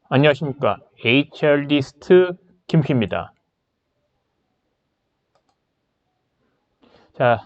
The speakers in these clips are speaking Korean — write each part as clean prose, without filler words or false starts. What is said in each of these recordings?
안녕하십니까. HR리스트 김P입니다. 자,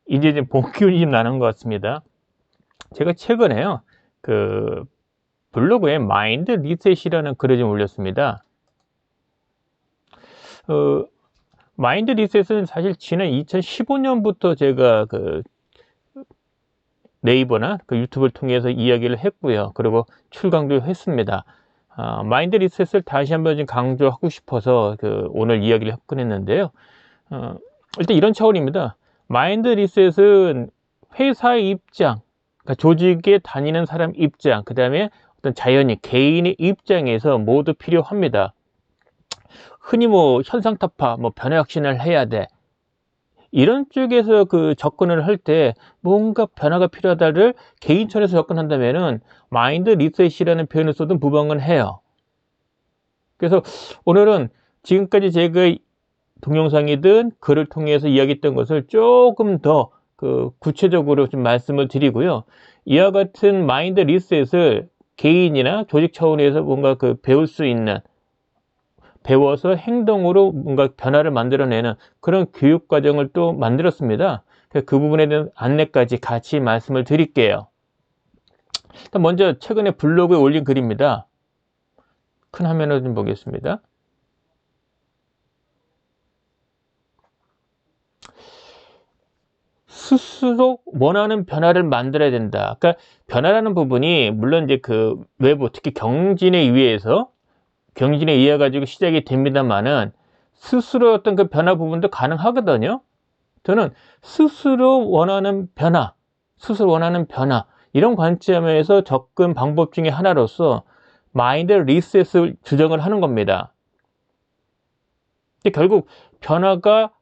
이제 좀 봄 기운이 좀 나는 것 같습니다. 제가 최근에요, 그 블로그에 마인드 리셋이라는 글을 좀 올렸습니다. 마인드 리셋은 사실 지난 2015년부터 제가 네이버나 유튜브를 통해서 이야기를 했고요. 그리고 출강도 했습니다. 마인드 리셋을 다시 한번 좀 강조하고 싶어서 오늘 이야기를 꺼냈는데요. 일단 이런 차원입니다. 마인드 리셋은 회사의 입장, 그러니까 조직에 다니는 사람 입장, 그 다음에 어떤 자연인, 개인의 입장에서 모두 필요합니다. 흔히 현상타파, 변화혁신을 해야 돼. 이런 쪽에서 접근을 할 때 뭔가 변화가 필요하다를 개인천에서 접근한다면은 마인드 리셋이라는 표현을 써도 무방은 해요. 그래서 오늘은 지금까지 제가 동영상이든 글을 통해서 이야기했던 것을 조금 더 구체적으로 좀 말씀을 드리고요. 이와 같은 마인드 리셋을 개인이나 조직 차원에서 뭔가 배울 수 있는, 배워서 행동으로 뭔가 변화를 만들어내는 그런 교육 과정을 또 만들었습니다. 그 부분에 대한 안내까지 같이 말씀을 드릴게요. 일단 먼저 최근에 블로그에 올린 글입니다. 큰 화면으로 좀 보겠습니다. 스스로 원하는 변화를 만들어야 된다. 그러니까 변화라는 부분이 물론 이제 외부, 특히 경진에 의해 가지고 시작이 됩니다만은 스스로 어떤 변화 부분도 가능하거든요. 저는 스스로 원하는 변화 이런 관점에서 접근 방법 중에 하나로서 마인드 리셋을 주장을 하는 겁니다. 결국 변화가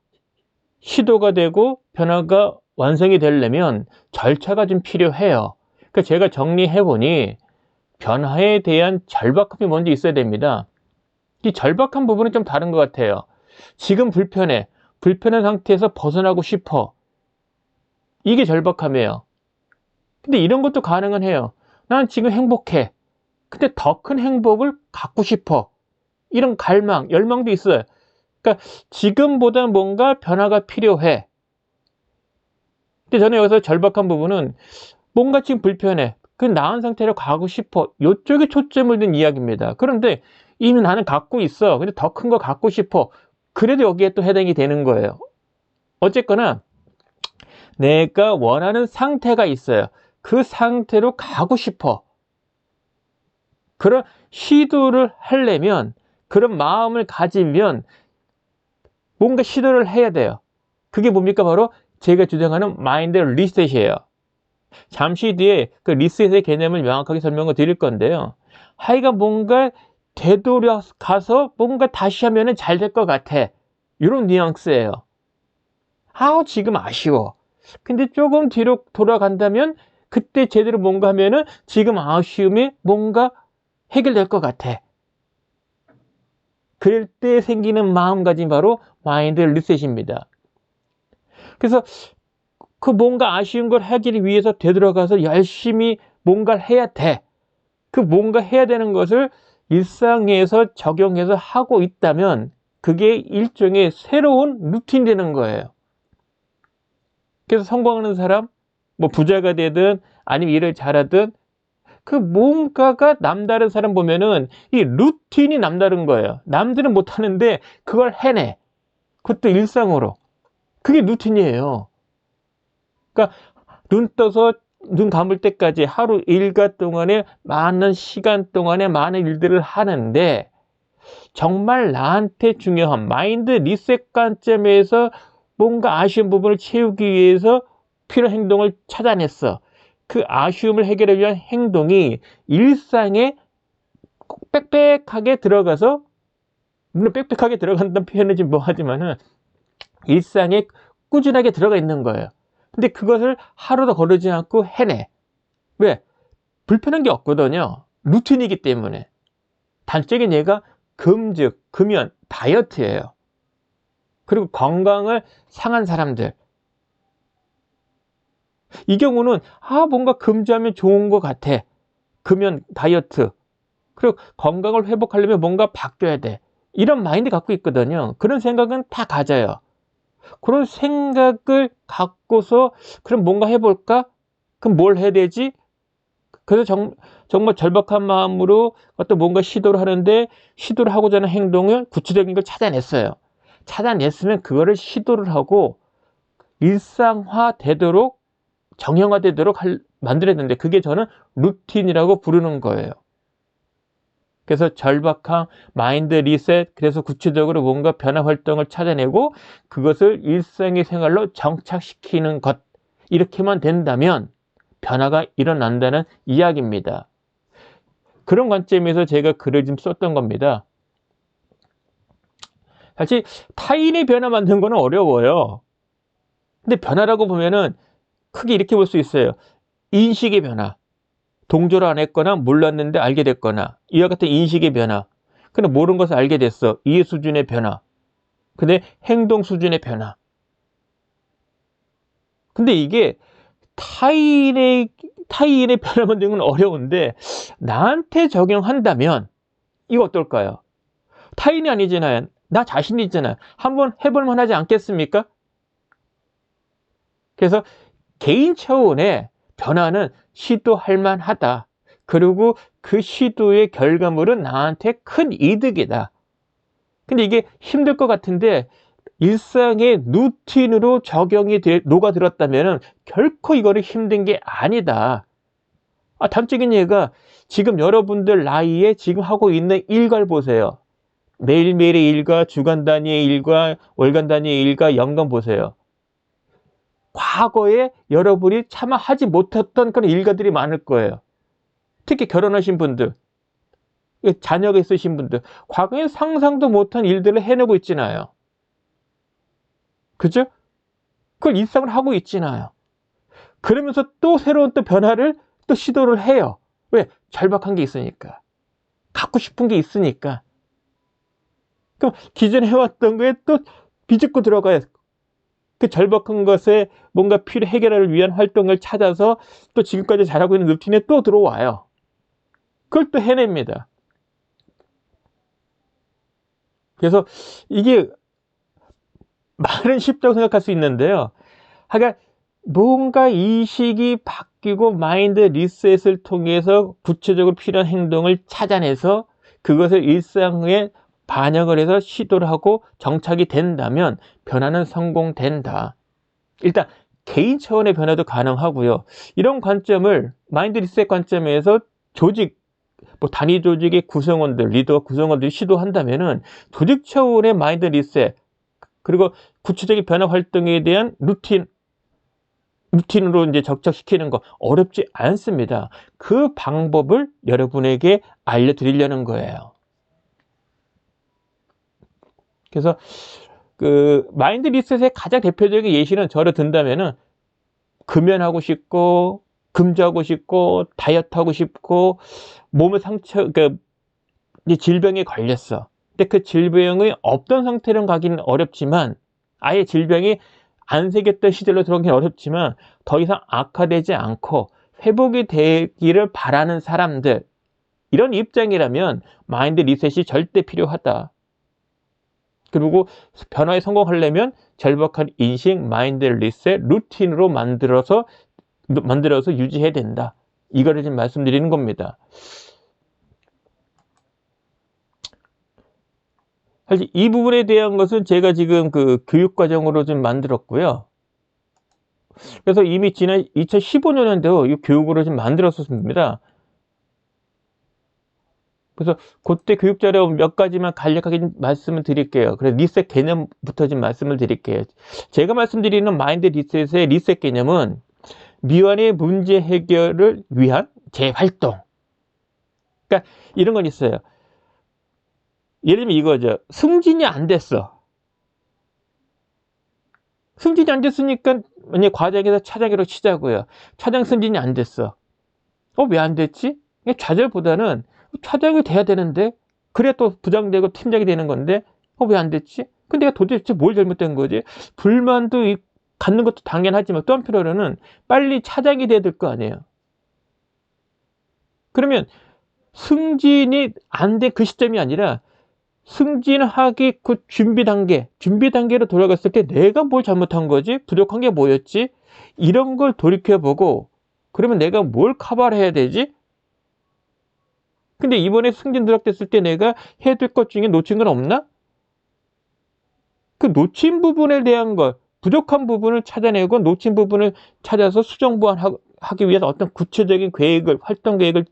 시도가 되고 변화가 완성이 되려면 절차가 좀 필요해요. 그러니까 제가 정리해보니 변화에 대한 절박함이 먼저 있어야 됩니다. 이 절박한 부분은 좀 다른 것 같아요. 지금 불편한 상태에서 벗어나고 싶어. 이게 절박함이에요. 근데 이런 것도 가능은 해요. 난 지금 행복해. 근데 더 큰 행복을 갖고 싶어. 이런 갈망, 열망도 있어요. 그러니까 지금보다 뭔가 변화가 필요해. 근데 저는 여기서 절박한 부분은 뭔가 지금 불편해. 그 나은 상태로 가고 싶어. 이쪽에 초점을 둔 이야기입니다. 그런데 이미 나는 갖고 있어. 근데 더 큰 거 갖고 싶어. 그래도 여기에 또 해당이 되는 거예요. 어쨌거나 내가 원하는 상태가 있어요. 그 상태로 가고 싶어. 그런 시도를 하려면, 그런 마음을 가지면 뭔가 시도를 해야 돼요. 그게 뭡니까? 바로 제가 주장하는 마인드 리셋이에요. 잠시 뒤에 리셋의 개념을 명확하게 설명을 드릴 건데요. 하여간 뭔가 되돌아가서 뭔가 다시 하면 잘 될 것 같아. 이런 뉘앙스예요. 지금 아쉬워. 근데 조금 뒤로 돌아간다면 그때 제대로 뭔가 하면은 지금 아쉬움이 뭔가 해결될 것 같아. 그럴 때 생기는 마음가짐이 바로 마인드 리셋입니다. 그래서 뭔가 아쉬운 걸 하기 위해서 되돌아가서 열심히 뭔가를 해야 돼. 뭔가 해야 되는 것을 일상에서 적용해서 하고 있다면 그게 일종의 새로운 루틴 되는 거예요. 그래서 성공하는 사람, 부자가 되든 아니면 일을 잘하든 뭔가가 남다른 사람 보면은 이 루틴이 남다른 거예요. 남들은 못하는데 그걸 해내. 그것도 일상으로. 그게 루틴이에요. 그러니까 눈 감을 때까지 하루 일과 동안에 많은 시간 동안에 많은 일들을 하는데 정말 나한테 중요한 마인드 리셋 관점에서 뭔가 아쉬운 부분을 채우기 위해서 필요한 행동을 찾아냈어. 그 아쉬움을 해결하기 위한 행동이 일상에 빽빽하게 들어가서, 물론 빽빽하게 들어간다는 표현은 좀 뭐하지만은 일상에 꾸준하게 들어가 있는 거예요. 근데 그것을 하루도 거르지 않고 해내. 왜? 불편한 게 없거든요. 루틴이기 때문에. 단적인 예가 금연, 다이어트예요. 그리고 건강을 상한 사람들. 이 경우는 뭔가 금주하면 좋은 것 같아. 금연, 다이어트. 그리고 건강을 회복하려면 뭔가 바뀌어야 돼. 이런 마인드 갖고 있거든요. 그런 생각은 다 가져요. 그런 생각을 갖고서 그럼 뭔가 해볼까? 그럼 뭘 해야 되지? 그래서 정말 절박한 마음으로 어떤 뭔가 시도를 하는데 시도를 하고자 하는 행동을 구체적인 걸 찾아냈어요. 찾아냈으면 그거를 시도를 하고 일상화 되도록 정형화되도록 만들어야 되는데 그게 저는 루틴이라고 부르는 거예요. 그래서 절박함, 마인드 리셋, 그래서 구체적으로 뭔가 변화 활동을 찾아내고 그것을 일상의 생활로 정착시키는 것, 이렇게만 된다면 변화가 일어난다는 이야기입니다. 그런 관점에서 제가 글을 좀 썼던 겁니다. 사실 타인의 변화 만드는 거는 어려워요. 근데 변화라고 보면은 크게 이렇게 볼 수 있어요. 인식의 변화. 동조를 안 했거나 몰랐는데 알게 됐거나 이와 같은 인식의 변화. 근데 모르는 것을 알게 됐어. 이해 수준의 변화. 근데 행동 수준의 변화. 근데 이게 타인의 변화 만드는 건 어려운데 나한테 적용한다면 이거 어떨까요? 타인이 아니잖아요. 나 자신이잖아요. 한번 해볼 만하지 않겠습니까? 그래서 개인 차원의 변화는 시도할 만하다. 그리고 그 시도의 결과물은 나한테 큰 이득이다. 근데 이게 힘들 것 같은데 일상의 루틴으로 적용이 녹아들었다면 결코 이거는 힘든 게 아니다. 단적인 예가 지금 여러분들 나이에 지금 하고 있는 일과를 보세요. 매일매일의 일과, 주간 단위의 일과, 월간 단위의 일과, 연간 보세요. 과거에 여러분이 차마 하지 못했던 그런 일가들이 많을 거예요. 특히 결혼하신 분들, 자녀가 있으신 분들, 과거에 상상도 못한 일들을 해내고 있잖아요. 그죠? 그걸 일상을 하고 있잖아요. 그러면서 또 새로운 또 변화를 또 시도를 해요. 왜? 절박한 게 있으니까. 갖고 싶은 게 있으니까. 그럼 기존에 해왔던 거에 또 비집고 들어가요. 그 절박한 것에 뭔가 해결을 위한 활동을 찾아서 또 지금까지 잘하고 있는 루틴에 또 들어와요. 그걸 또 해냅니다. 그래서 이게 말은 쉽다고 생각할 수 있는데요. 하여간 뭔가 인식이 바뀌고 마인드 리셋을 통해서 구체적으로 필요한 행동을 찾아내서 그것을 일상에 반영을 해서 시도를 하고 정착이 된다면 변화는 성공된다. 일단 개인 차원의 변화도 가능하고요. 이런 관점을 마인드 리셋 관점에서 조직, 단위 조직의 구성원들, 리더 구성원들이 시도한다면은 조직 차원의 마인드 리셋, 그리고 구체적인 변화 활동에 대한 루틴으로 이제 적착시키는 거 어렵지 않습니다. 그 방법을 여러분에게 알려드리려는 거예요. 그래서 그 마인드 리셋의 가장 대표적인 예시는 저를 든다면은 금연하고 싶고 금주하고 싶고 다이어트 하고 싶고 몸의 상처, 그러니까 질병에 걸렸어. 근데 그 질병이 없던 상태로 가기는 어렵지만 아예 질병이 안 생겼던 시절로 들어가기는 어렵지만 더 이상 악화되지 않고 회복이 되기를 바라는 사람들, 이런 입장이라면 마인드 리셋이 절대 필요하다. 그리고 변화에 성공하려면 절박한 인식, 마인드 리셋, 루틴으로 만들어서 유지해야 된다. 이거를 지금 말씀드리는 겁니다. 사실 이 부분에 대한 것은 제가 지금 그 교육과정으로 좀 만들었고요. 그래서 이미 지난 2015년에도 이 교육으로 좀 만들었었습니다. 그래서 그때 교육자료 몇 가지만 간략하게 말씀을 드릴게요. 그래서 리셋 개념부터 좀 말씀을 드릴게요. 제가 말씀드리는 마인드 리셋의 리셋 개념은 미완의 문제 해결을 위한 재활동. 그러니까 이런 건 있어요. 예를 들면 이거죠. 승진이 안 됐어. 승진이 안 됐으니까 만약 과장에서 차장으로 치자고요. 차장 승진이 안 됐어. 왜 안 됐지? 좌절보다는 차장이 돼야 되는데 그래야 또 부장되고 팀장이 되는 건데 왜 안 됐지? 근데 내가 도대체 뭘 잘못된 거지? 불만도 갖는 것도 당연하지만 또 한편으로는 빨리 차장이 돼야 될 거 아니에요. 그러면 승진이 안 된 그 시점이 아니라 승진하기 그 준비 단계로 돌아갔을 때 내가 뭘 잘못한 거지? 부족한 게 뭐였지? 이런 걸 돌이켜보고 그러면 내가 뭘 커버를 해야 되지? 근데 이번에 승진 누락됐을 때 내가 해야 될 것 중에 놓친 건 없나? 그 놓친 부분에 대한 것, 부족한 부분을 찾아내고 놓친 부분을 찾아서 수정보완하기 위해서 어떤 구체적인 계획을, 활동 계획을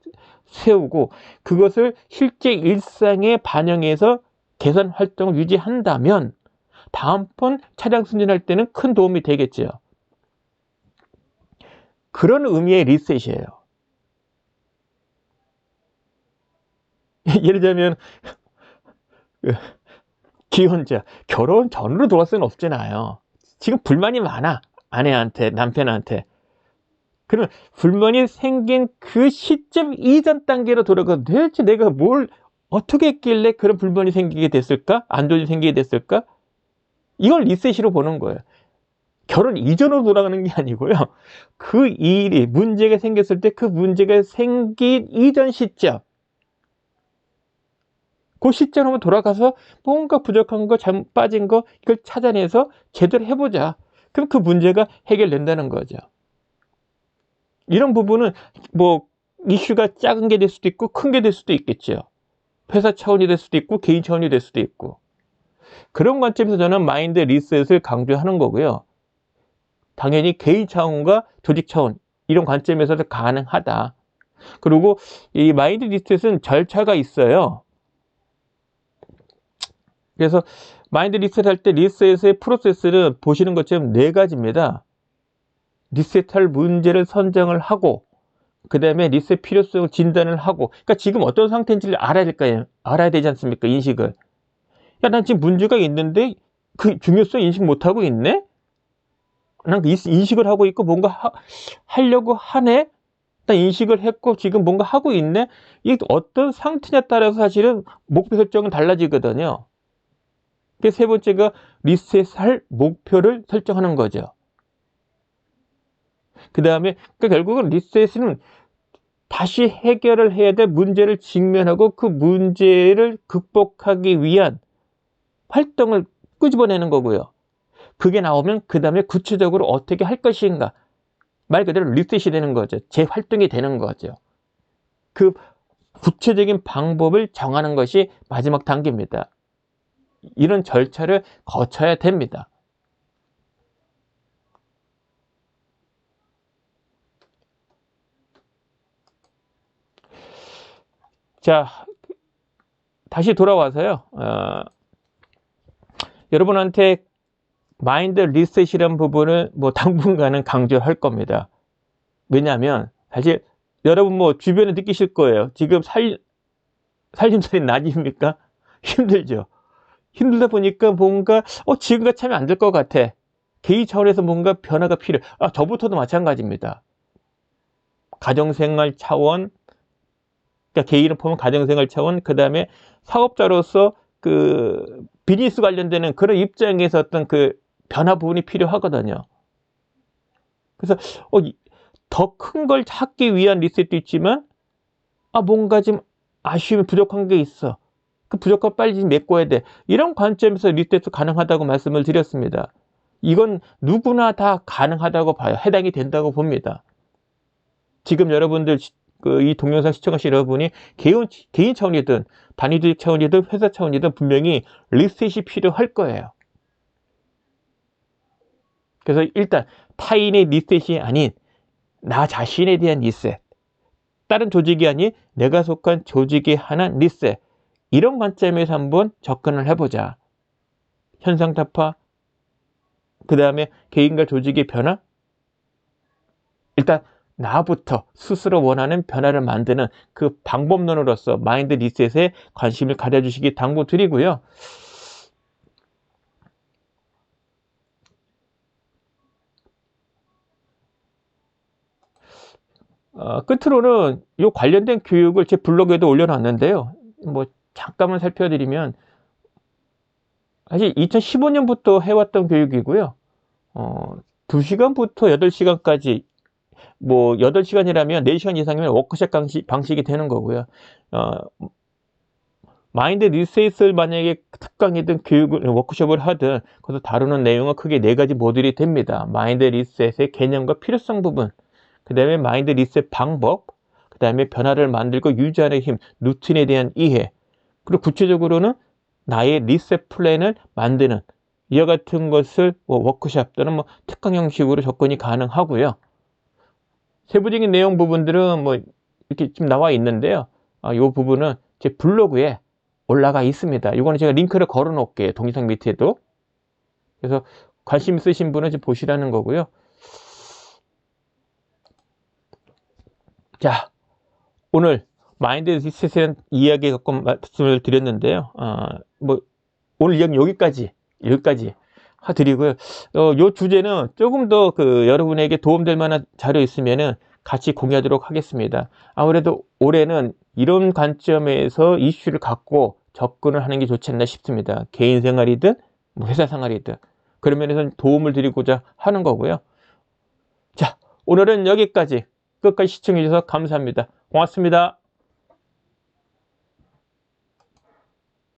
세우고 그것을 실제 일상에 반영해서 개선 활동을 유지한다면 다음번 차량 승진할 때는 큰 도움이 되겠죠. 그런 의미의 리셋이에요. 예를 들면 기혼자, 결혼 전으로 돌아갈 수는 없잖아요. 지금 불만이 많아, 아내한테, 남편한테. 그러면 불만이 생긴 그 시점 이전 단계로 돌아가 도대체 내가 뭘 어떻게 했길래 그런 불만이 생기게 됐을까? 안 좋은 일이 생기게 됐을까? 이걸 리셋으로 보는 거예요. 결혼 이전으로 돌아가는 게 아니고요. 그 일이 문제가 생겼을 때 그 문제가 생긴 이전 시점, 그 시점으로 한번 돌아가서 뭔가 부족한 거, 잘못 빠진 거 이걸 찾아내서 제대로 해보자. 그럼 그 문제가 해결된다는 거죠. 이런 부분은 뭐 이슈가 작은 게 될 수도 있고 큰 게 될 수도 있겠죠. 회사 차원이 될 수도 있고 개인 차원이 될 수도 있고. 그런 관점에서 저는 마인드 리셋을 강조하는 거고요. 당연히 개인 차원과 조직 차원 이런 관점에서도 가능하다. 그리고 이 마인드 리셋은 절차가 있어요. 그래서 마인드 리셋 할 때 리셋의 프로세스를 보시는 것처럼 4가지입니다. 리셋할 문제를 선정을 하고 그 다음에 리셋 필요성을 진단을 하고, 그러니까 지금 어떤 상태인지를 알아야 되지 않습니까? 인식을. 야, 난 지금 문제가 있는데 그 중요성 인식 못하고 있네? 난 인식을 하고 있고 뭔가 하려고 하네? 난 인식을 했고 지금 뭔가 하고 있네? 이게 어떤 상태냐에 따라서 사실은 목표 설정은 달라지거든요. 그래서 세 번째가 리셋할 목표를 설정하는 거죠. 그 다음에 그러니까 결국은 리셋은 다시 해결을 해야 될 문제를 직면하고 그 문제를 극복하기 위한 활동을 끄집어내는 거고요. 그게 나오면 그 다음에 구체적으로 어떻게 할 것인가, 말 그대로 리셋이 되는 거죠. 재활동이 되는 거죠. 그 구체적인 방법을 정하는 것이 마지막 단계입니다. 이런 절차를 거쳐야 됩니다. 자, 다시 돌아와서요. 여러분한테 마인드 리셋이라는 부분을 뭐 당분간은 강조할 겁니다. 왜냐하면 사실 여러분 뭐 주변에 느끼실 거예요. 지금 살림살이 낮입니까? 힘들죠. 힘들다 보니까 뭔가 지금같이 하면 안 될 것 같아. 개인 차원에서 뭔가 변화가 필요해. 저부터도 마찬가지입니다. 가정생활 차원, 그러니까 개인을 보면 가정생활 차원, 그 다음에 사업자로서 그 비즈니스 관련되는 그런 입장에서 어떤 그 변화 부분이 필요하거든요. 그래서 더 큰 걸 찾기 위한 리셋도 있지만 뭔가 좀 아쉬움이 부족한 게 있어. 그 부족한 빨리 좀 메꿔야 돼. 이런 관점에서 리셋도 가능하다고 말씀을 드렸습니다. 이건 누구나 다 가능하다고 봐요. 해당이 된다고 봅니다. 지금 여러분들 이 동영상 시청하신 여러분이 개인 차원이든 단위조직 차원이든 회사 차원이든 분명히 리셋이 필요할 거예요. 그래서 일단 타인의 리셋이 아닌 나 자신에 대한 리셋, 다른 조직이 아닌 내가 속한 조직에 한한 리셋, 이런 관점에서 한번 접근을 해보자. 현상 타파, 그 다음에 개인과 조직의 변화, 일단 나부터 스스로 원하는 변화를 만드는 그 방법론으로서 마인드 리셋에 관심을 가져주시기 당부드리고요. 끝으로는 이 관련된 교육을 제 블로그에도 올려놨는데요. 뭐 잠깐만 살펴드리면 사실 2015년부터 해왔던 교육이고요. 2시간부터 8시간까지 뭐 8시간이라면 4시간 이상이면 워크숍 방식이 되는 거고요. 마인드 리셋을 만약에 특강이든 교육을 워크숍을 하든 거기서 다루는 내용은 크게 4가지 모듈이 됩니다. 마인드 리셋의 개념과 필요성 부분, 그 다음에 마인드 리셋 방법, 그 다음에 변화를 만들고 유지하는 힘, 루틴에 대한 이해, 그리고 구체적으로는 나의 리셋 플랜을 만드는 이와 같은 것을 워크숍 또는 특강 형식으로 접근이 가능하고요. 세부적인 내용 부분들은 이렇게 지금 나와 있는데요. 이 부분은 제 블로그에 올라가 있습니다. 이거는 제가 링크를 걸어 놓을게요. 동영상 밑에도. 그래서 관심 있으신 분은 좀 보시라는 거고요. 자, 오늘 마인드 리셋에 대한 이야기 갖고 말씀을 드렸는데요. 오늘 이야기 여기까지 드리고요. 요 주제는 조금 더 여러분에게 도움될 만한 자료 있으면은 같이 공유하도록 하겠습니다. 아무래도 올해는 이런 관점에서 이슈를 갖고 접근을 하는 게 좋지 않나 싶습니다. 개인 생활이든 회사 생활이든 그런 면에서 도움을 드리고자 하는 거고요. 자, 오늘은 여기까지 끝까지 시청해 주셔서 감사합니다. 고맙습니다.